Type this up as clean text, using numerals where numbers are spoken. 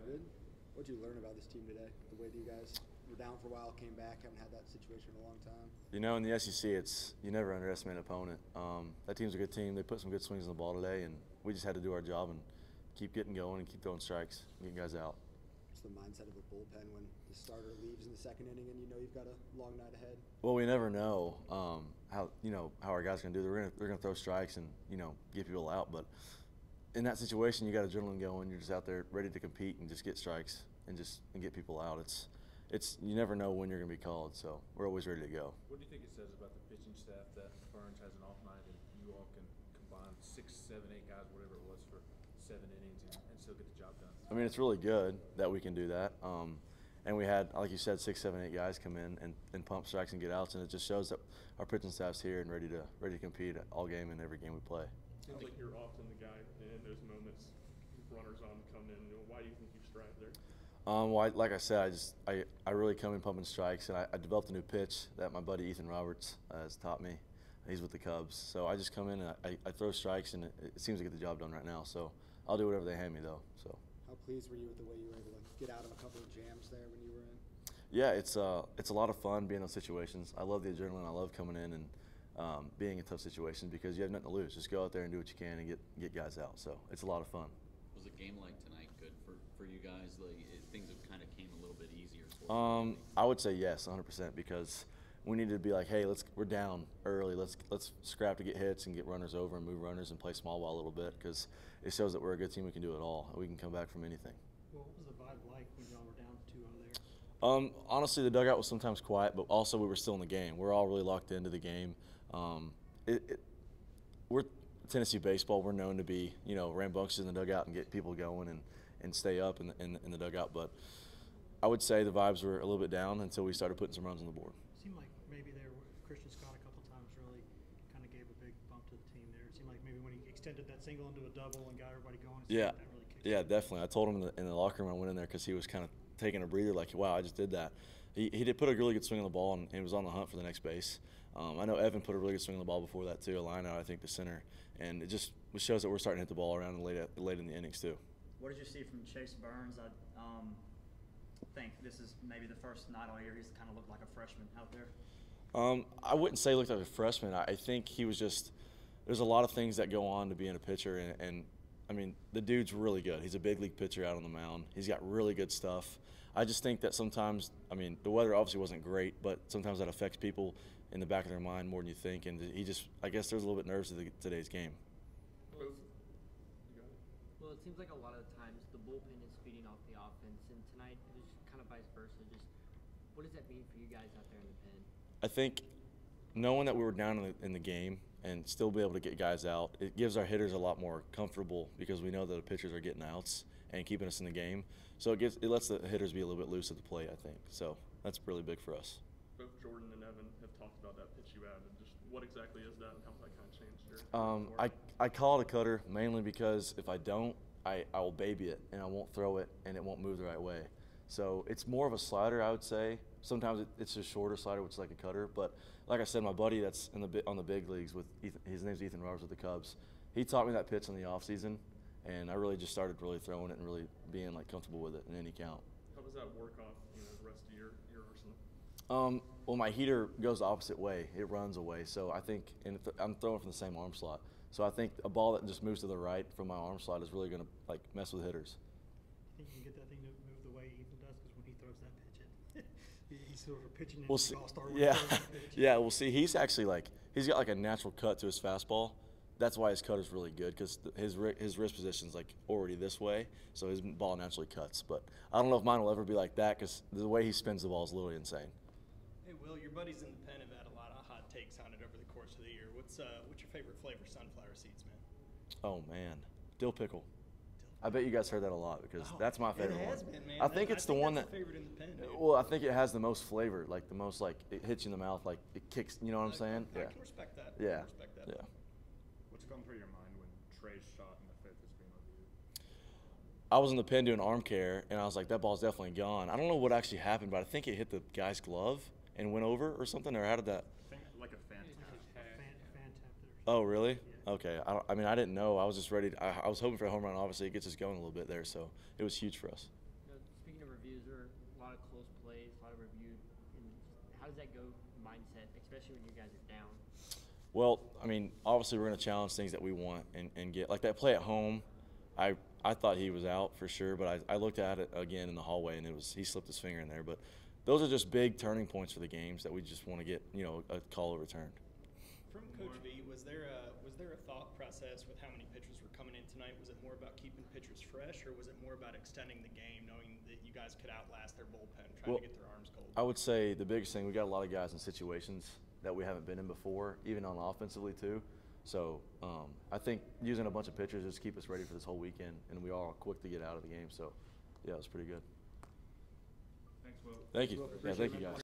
Good. What did you learn about this team today? The way that you guys were down for a while, came back, haven't had that situation in a long time. You know, in the SEC, you never underestimate an opponent. That team's a good team. They put some good swings on the ball today, and we just had to do our job and keep getting going and keep throwing strikes, getting guys out. What's the mindset of the bullpen when the starter leaves in the second inning and you know you've got a long night ahead? Well, we never know how our guys are going to do. They're going to throw strikes and get people out, but in that situation, you got adrenaline going. You're just out there ready to compete and just get strikes and get people out. It's you never know when you're going to be called, so we're always ready to go. What do you think it says about the pitching staff that Burns has an off night and you all can combine 6, 7, 8 guys, whatever it was, for 7 innings and still get the job done? I mean, it's really good that we can do that. And we had, like you said, 6, 7, 8 guys come in and pump strikes and get outs, and it just shows that our pitching staff's here and ready to compete all game and every game we play. Seems like you're often the guy in those moments, runners on come in. Why do you think you strive there? Well, like I said, I really come in pumping strikes, and I developed a new pitch that my buddy Ethan Roberts has taught me. He's with the Cubs, so I just come in and I throw strikes, and it seems to get the job done right now. So I'll do whatever they hand me, though. So. How pleased were you with the way you were able to get out of a couple of jams there when you were in? Yeah, it's a lot of fun being in those situations. I love the adrenaline. I love coming in and being in tough situations because you have nothing to lose. Just go out there and do what you can and get guys out. So it's a lot of fun. Was a game like tonight good for you guys? Things have kind of came a little bit easier for you? I would say yes, 100%, because we need to be like, hey, we're down early. Let's scrap to get hits and get runners over and move runners and play small ball a little bit because it shows that we're a good team. We can do it all. We can come back from anything. Well, what was the vibe like when y'all were down 2-0 there? Honestly, the dugout was sometimes quiet, but also we were still in the game. We're all really locked into the game. We're Tennessee baseball. We're known to be, rambunctious in the dugout and get people going and stay up in the dugout. But I would say the vibes were a little bit down until we started putting some runs on the board. It seemed like maybe Christian Scott a couple times really kind of gave a big bump to the team there. It seemed like maybe when he extended that single into a double and got everybody going, yeah, that really kicked yeah, definitely. I told him in the locker room when I went in there because he was kind of taking a breather, like, wow, I just did that. He did put a really good swing on the ball and he was on the hunt for the next base. I know Evan put a really good swing on the ball before that too, a line out, I think, to center, and it just shows that we're starting to hit the ball around late in the innings too. What did you see from Chase Burns? I think this is maybe the first night all year he's kind of looked like a freshman out there. I wouldn't say he looked like a freshman. I think he was just – there's a lot of things that go on to being a pitcher, and I mean, the dude's really good. He's a big league pitcher out on the mound. He's got really good stuff. I just think that sometimes – I mean, the weather obviously wasn't great, but sometimes that affects people in the back of their mind more than you think, and he just – I guess there's a little bit nervous to today's game. Well, it seems like a lot of the times the bullpen is feeding off the offense, and tonight it was kind of vice versa. Just what does that mean for you guys out there in the pen? I think knowing that we were down in the game and still be able to get guys out, it gives our hitters a lot more comfortable because we know that the pitchers are getting outs and keeping us in the game. So it lets the hitters be a little bit loose at the plate, I think. So that's really big for us. Both Jordan and Evan have talked about that pitch you had, and just what exactly is that and how that kind of changed your I call it a cutter mainly because if I don't, I will baby it and I won't throw it and it won't move the right way. So it's more of a slider, I would say. Sometimes it's a shorter slider, which is like a cutter. But like I said, my buddy that's on the big leagues with Ethan, his name's Ethan Roberts with the Cubs. He taught me that pitch in the off season, and I really just started really throwing it and really being like comfortable with it in any count. How does that work off the rest of your arsenal? Well, my heater goes the opposite way. It runs away. So I think, and I'm throwing from the same arm slot. So I think a ball that just moves to the right from my arm slot is really going to like mess with hitters. I think you can get that thing to move the way Ethan does because when he throws that pitch, he's sort of pitching it. We'll see. All-star Yeah, yeah. We'll see. He's actually he's got like a natural cut to his fastball. That's why his cut is really good because his wrist position's like already this way, so his ball naturally cuts. But I don't know if mine will ever be like that because the way he spins the ball is literally insane. Hey, Will, your buddies in the pen have had a lot of hot takes on it over the course of the year. What's your favorite flavor sunflower seeds, man? Oh man, dill pickle. I bet you guys heard that a lot because that's my favorite one. It has been, man. I think it's the one that. Favorite in the pen, dude. Well, I think it has the most flavor, like the most it hits you in the mouth, like it kicks. You know what I'm saying? I can respect that. Yeah. I can respect that. Yeah. What's going through your mind when Trey's shot in the fifth is being reviewed? I was in the pen doing arm care, and I was like, that ball's definitely gone. I don't know what actually happened, but I think it hit the guy's glove and went over or something, or how did that? Like a fan tap. Oh, really? Okay. I mean, I didn't know. I was just ready. I was hoping for a home run. Obviously, it gets us going a little bit there, so it was huge for us. how does that go mindset, especially when you guys are down? Well, I mean, obviously we're going to challenge things that we want and get. Like that play at home, I thought he was out for sure, but I looked at it again in the hallway, and he slipped his finger in there. But those are just big turning points for the games that we just want to get, a call overturned. From Coach V, was there a thought process with how many pitchers were coming in tonight? Was it more about keeping pitchers fresh, or was it more about extending the game, knowing that you guys could outlast their bullpen, trying to get their arms cold? I would say the biggest thing, we got a lot of guys in situations that we haven't been in before, even on offensively too. So I think using a bunch of pitchers just keep us ready for this whole weekend, and we are quick to get out of the game. So, yeah, it was pretty good. Thanks, Will. Thank you. Will, Yeah, appreciate thank it, you man. guys.